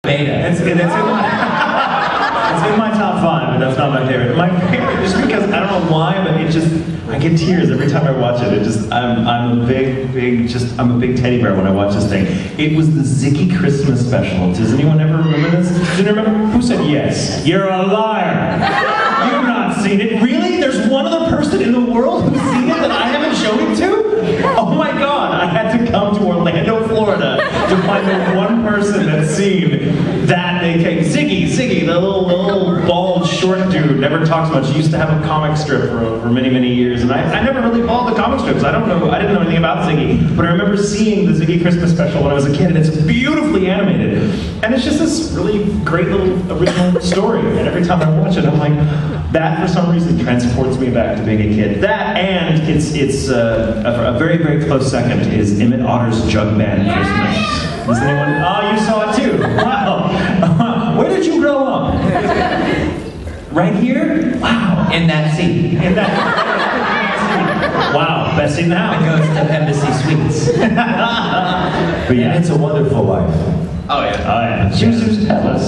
Beta. It's in my top 5, but that's not my favorite. My favorite, just because I don't know why, but it just, I get tears every time I watch it. It just, I'm a big teddy bear when I watch this thing. It was the Ziggy Christmas special. Does anyone ever remember this? Does anyone remember? Who said yes? You're a liar. You've not seen it. Really? There's one other person in the world who's seen it that I haven't shown it to? Oh my God! I had to come to Orlando, Florida, to find the one person that's seen that big cake. Ziggy, the little bald, short dude, never talks much. He used to have a comic strip for many, many years, and I never really followed the comic strips. I didn't know anything about Ziggy, but I remember seeing the Ziggy Christmas special when I was a kid, and it's beautifully animated, and it's just this really great little original story. And every time I watch it, I'm like, that for some reason transports me back to being a kid. That, and it's a very, very close second is Emmett Otter's Jug Band Christmas. Does anyone? Oh, you saw it too. Wow. Where did you grow up? Right here? Wow. In that seat. In that. Wow. Best seat in the house. It goes to Embassy Suites. But yeah, It's a Wonderful Life. Oh yeah. Oh yeah. Joseph's Battle.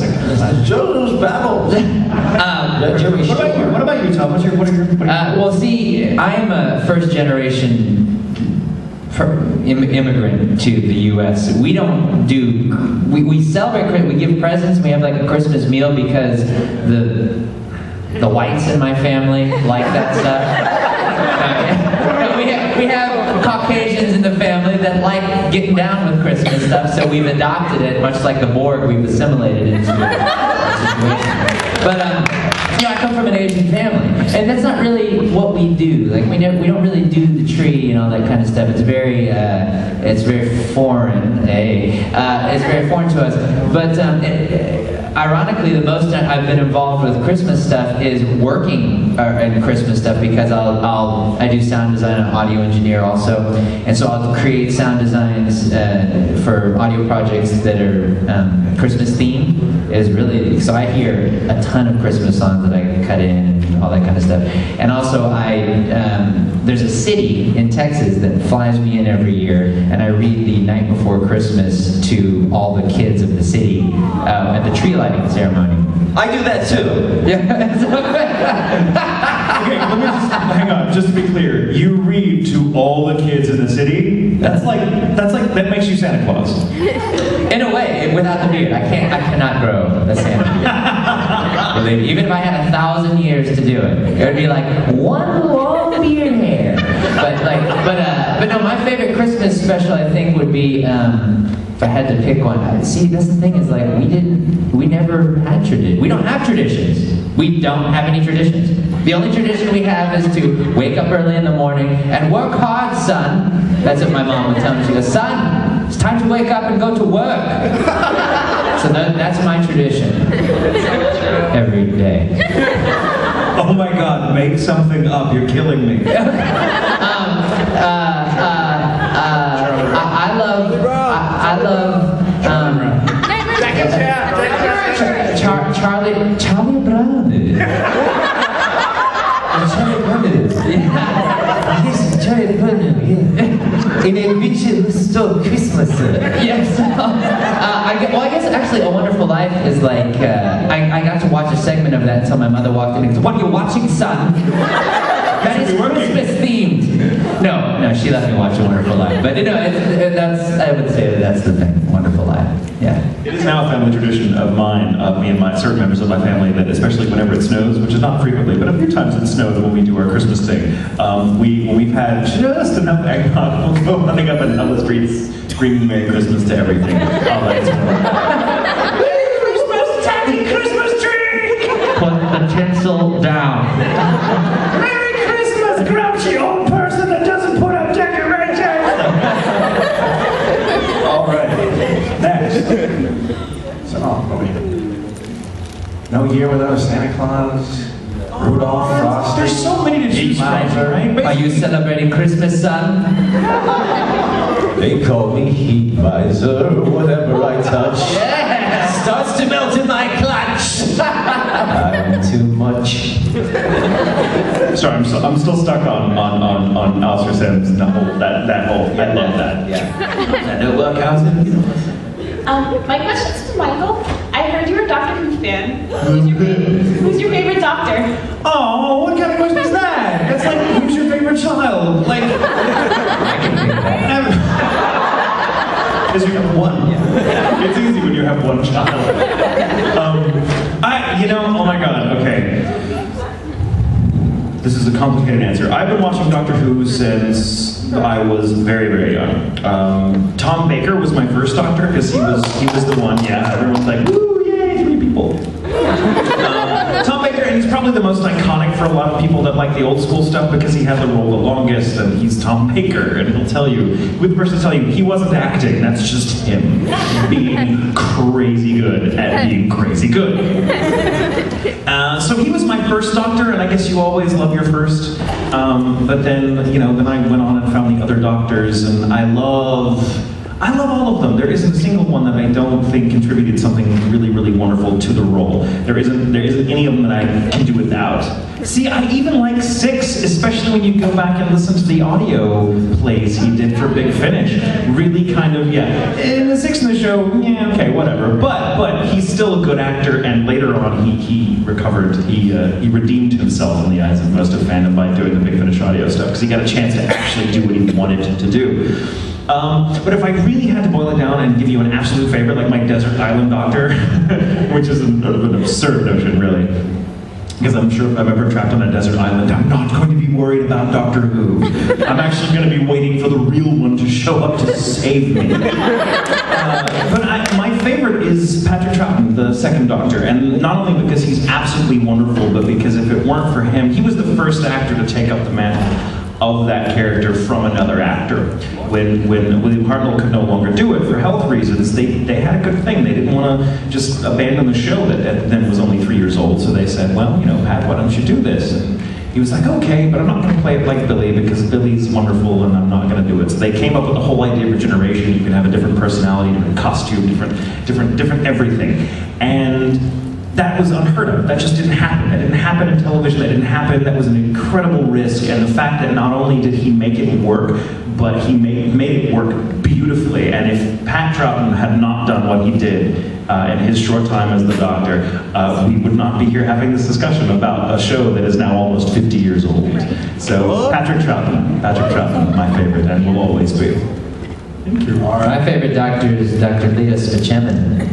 Joseph's Battle. What about you, Tom? What are your well, see, I am a first generation immigrant to the U.S. We don't do, we celebrate, we give presents, we have like a Christmas meal because the whites in my family like that stuff. We have Caucasians in the family that like getting down with Christmas stuff, so we've adopted it, much like the Borg, we've assimilated into the situation. But, I come from an Asian family, and that's not really what we do. Like we don't really do the tree and all that kind of stuff. It's very foreign. It's very foreign to us. But ironically, the most I've been involved with Christmas stuff is working in Christmas stuff because I do sound design and audio engineer also, and so I'll create sound designs for audio projects that are Christmas themed. So I hear a ton of Christmas songs that I cut in and all that kind of stuff. And also there's a city in Texas that flies me in every year, and I read the night before Christmas to all the kids of the city at the tree lighting ceremony. I do that too. Yeah. Okay, let me just hang on. Just to be clear, you read to all the kids in the city. That makes you Santa Claus. In a way, without the beard, I cannot grow a Santa beard. Believe me, even if I had 1,000 years to do it, it would be like one long beard hair. But no, my favorite Christmas special I think would be if I had to pick one. See, that's the thing is like we never had tradition. We don't have traditions. We don't have any traditions. The only tradition we have is to wake up early in the morning and work hard, son. That's what my mom would tell me. She goes, son, it's time to wake up and go to work. So that's my tradition. Every day. Oh my God, make something up. You're killing me. I love Charlie Brown. Charlie Brown. Yes, Charlie Brown. Yeah. In a which it was still Christmas. Yes. I guess actually A Wonderful Life is like I got to watch a segment of that until my mother walked in and goes, "What are you watching, son?" That is Christmas themed. No, she let me watch A Wonderful Life. But I would say that's the thing, Wonderful Life. Yeah. It is now a family tradition of mine, of me and certain members of my family, that especially whenever it snows, which is not frequently, but a few times it snowed when we do our Christmas thing, when we've had just enough eggnog, we'll go running up and down the streets screaming Merry Christmas to everything. Merry Christmas, tacky Christmas tree! Put the tinsel down. Merry Christmas, grouchy old person that doesn't put up decorations! All right, next. No Year Without a Santa Claus. Rudolph, Frosty. There's so many to choose from, right? Are you celebrating Christmas, son? They call me Heat Visor. Whatever I touch, Yeah, starts to melt in my clutch. I'm too much. Sorry, I'm still stuck on Alistair Sims and that whole. I love that. Yeah. Did it work out? My question's for Michael. Who's your favorite doctor? Oh, what kind of question is that? That's like, who's your favorite child? Like, I can think that. because you have one. It's easy when you have one child. Oh my God, okay. This is a complicated answer. I've been watching Doctor Who since I was very, very young. Tom Baker was my first Doctor because he was the one. Yeah, everyone's like, woo, yay, 3 people. Tom Baker, and he's probably the most iconic for a lot of people that like the old school stuff because he had the role the longest, and he's Tom Baker, and he'll tell you, with the person tell you, he wasn't acting. That's just him being crazy good at being crazy good. So he was my first Doctor, and I guess you always love your first. But then, then I went on and found the other Doctors, and I love all of them. There isn't a single one that I don't think contributed something really, really wonderful to the role. There isn't any of them that I can do without. See, I even like 6, especially when you go back and listen to the audio plays he did for Big Finish. Really kind of, in the 6 in the show, okay, whatever. But he's still a good actor, and later on he recovered, he redeemed himself in the eyes of most of fandom by doing the Big Finish audio stuff, because he got a chance to actually do what he wanted to do. But if I really had to boil it down and give you an absolute favorite, like my Desert Island Doctor, which is an absurd notion, really, because I'm sure if I'm ever trapped on a desert island, I'm not going to be worried about Doctor Who. I'm actually going to be waiting for the real one to show up to save me. My favorite is Patrick Troughton, the 2nd Doctor, and not only because he's absolutely wonderful, but because if it weren't for him, he was the first actor to take up the mantle of that character from another actor. When William Hartnell could no longer do it for health reasons, they had a good thing. They didn't want to just abandon the show that then was only 3 years old, so they said, well, Pat, why don't you do this? And he was like, okay, but I'm not going to play it like Billy because Billy's wonderful and I'm not going to do it. So they came up with the whole idea of regeneration. You can have a different personality, different costume, different everything. And that was unheard of. That just didn't happen. That didn't happen in television. That didn't happen. That was an incredible risk. And the fact that not only did he make it work, but he made it work beautifully. And if Pat Troughton had not done what he did in his short time as the Doctor, we would not be here having this discussion about a show that is now almost 50 years old. So Patrick Troughton, my favorite, and will always be. Thank you. My favorite Doctor is Dr. Leah Spachemin.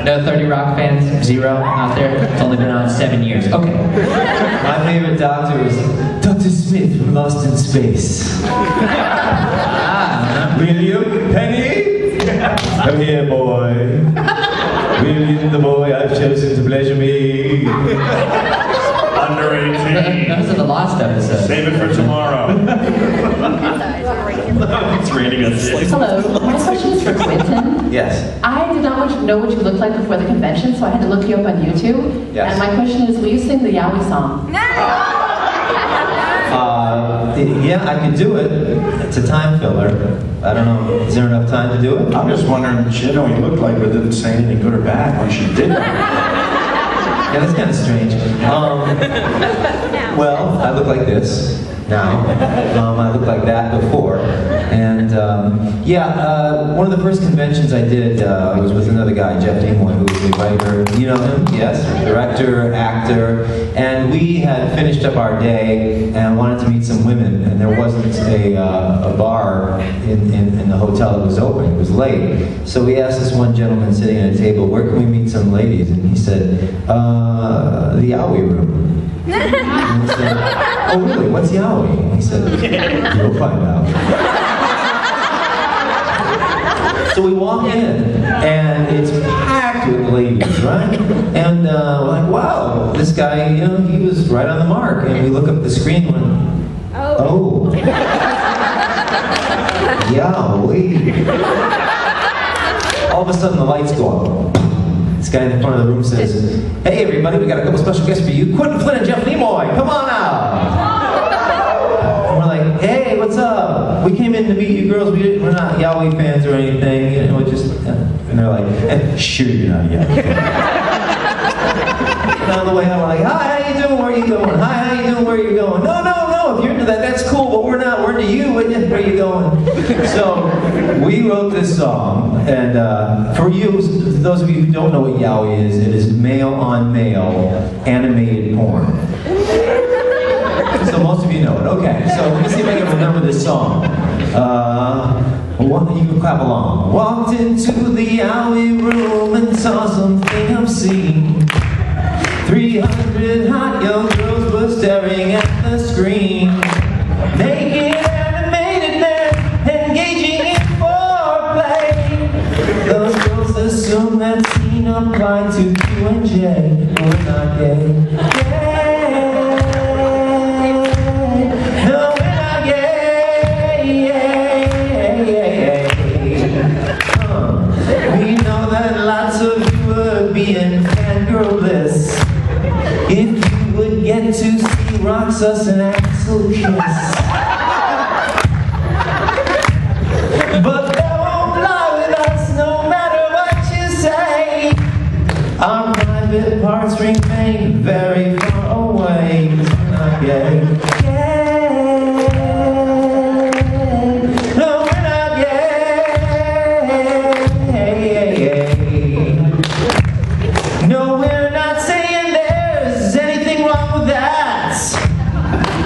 No 30 Rock fans? 0 out there? It's only been on 7 years. Okay. My favorite Doctor is Dr. Smith from Lost in Space. William Penny? Come here, boy. William, the boy I've chosen to pleasure me. Under 18. Those are the Lost episodes. Save it for tomorrow. It's raining outside. Hello, my question is for Quinton. Yes. I did not know what you looked like before the convention, so I had to look you up on YouTube. Yes. And my question is, will you sing the Yowie song? Yeah, I can do it. It's a time filler. I don't know, is there enough time to do it? I'm just wondering, she didn't know what you looked like, but didn't say anything good or bad when she did that. Yeah, that's kind of strange. Well, I look like this now. I looked like that before. And one of the first conventions I did was with another guy, Jeff Nimoy, who was a writer. You know him? Yes. Director, actor. And we had finished up our day and wanted to meet some women. And there wasn't a bar in the hotel that was open. It was late. So we asked this one gentleman sitting at a table, where can we meet some ladies? And he said, the Yowie room. And we said, oh really, what's Yowie? And he said, you'll find out. So we walk in, and it's packed with ladies, right? And we're like, wow, this guy, he was right on the mark. And we look up the screen and went, oh. Yowie. All of a sudden the lights go up. This guy in the front of the room says, hey everybody, we got a couple special guests for you. Quinton Flynn and Jeff Nimoy, come on out. And we're like, hey, what's up? We came in to meet you girls, we're not Yowie fans or anything, and they're like, sure you're not a Yowie fan. And on the way out, we're like, hi, how you doing, where are you going? Hi, how you doing, where are you going? No, no, if you're into that, that's cool, but we're not. We're into you. Where are you going? So we wrote this song, and for you, those of you who don't know what yaoi is, it is male-on-male animated porn. So most of you know it. Okay, so let me see if I can remember this song. You can clap along. Walked into the yaoi room and saw something obscene. 300 hot young girls were staring at the screen. Naked animated men engaging in foreplay. Those girls assume that scene applied to Q and J. We're not gay. No, we're not gay. We know that lots of you are being fangirl-less. If you would get to see Roxas and Axel kiss. But they won't fly with us no matter what you say. Our private parts remain very far away. 'Cause we're not gay. No, we're not gay. No, we're not saying there's anything wrong with that.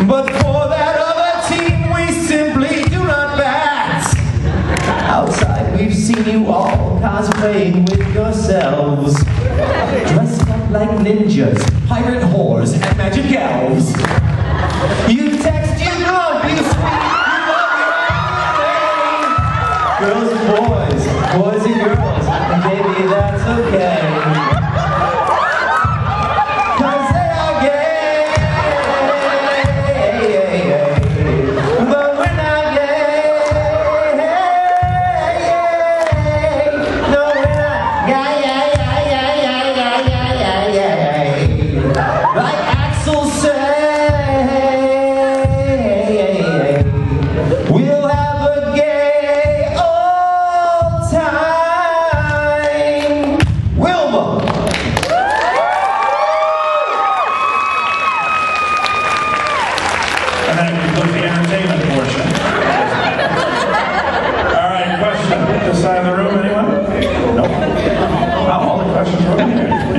But for that other team, we simply do not bat. Outside, we've seen you all cosplaying with yourselves. Dressed up like ninjas, pirate whores, and magic elves. You text, you love, you sweet, you love your everything. Girls and boys, boys and girls, and baby, that's okay.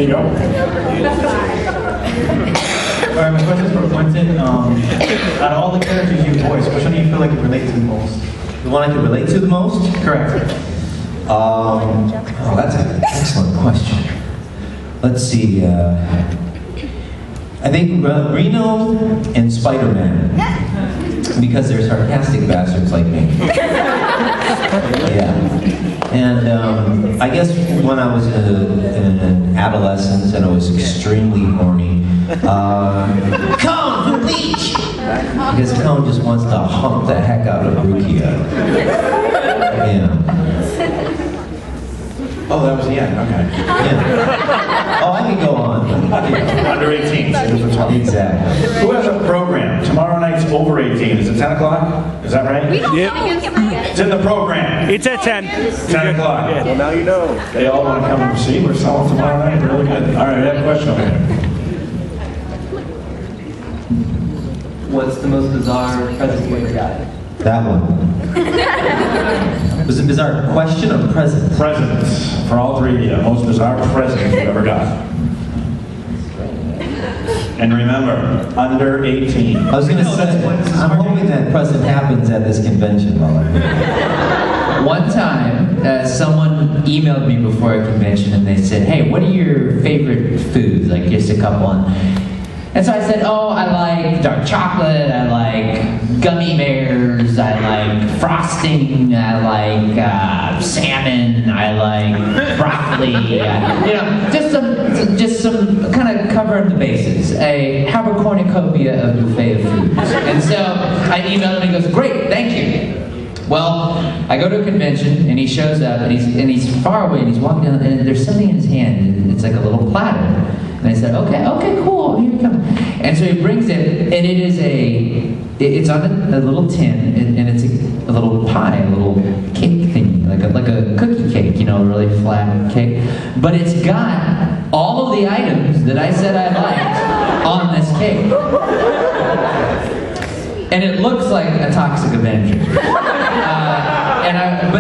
you go. Alright, my question is for Quinton. Out of all the characters you voice, which one do you feel like you relate to the most? The one I can relate to the most? Correct. Oh, that's an excellent question. Let's see. I think Reno and Spider-Man, because they're sarcastic bastards like me. Yeah. And I guess when I was in adolescence and I was extremely horny, Cone from Bleach! Because Cone just wants to hump the heck out of Rukia. Yeah. Oh, that was the end. Okay. Yeah. Oh, I can go on. Under 18. Exactly. Who has a program? Tomorrow night's over 18. Is it 10 o'clock? Is that right? Yep. It's in the program. It's at 10. 10 o'clock. Yeah. Well, now you know. They all want to come and see. We're selling tomorrow night. Really good. All right, I have a question over here. What's the most bizarre present you ever got? That one. Was it a bizarre question or present? Presents for all three of you. Most bizarre present you ever got. And remember, under 18. I was going to say, I'm hoping that present happens at this convention, Mullen. One time, someone emailed me before a convention and they said, hey, what are your favorite foods? Like just a couple. And so I said, oh, I like dark chocolate, I like gummy bears, I like frosting, I like salmon, I like broccoli, you know, just some kind of covering the bases, a Haberkornucopia of buffet of foods. And so I emailed him and he goes, great, thank you. Well, I go to a convention and he shows up and he's far away and he's walking down and there's something in his hand and it's like a little platter. And I said, okay, cool, here you come. And so he brings it, and it's on a little tin, and it's a little pie, a little cake thing, like a cookie cake, you know, a really flat cake. But it's got all of the items that I said I liked on this cake. and it looks like a Toxic Avenger. But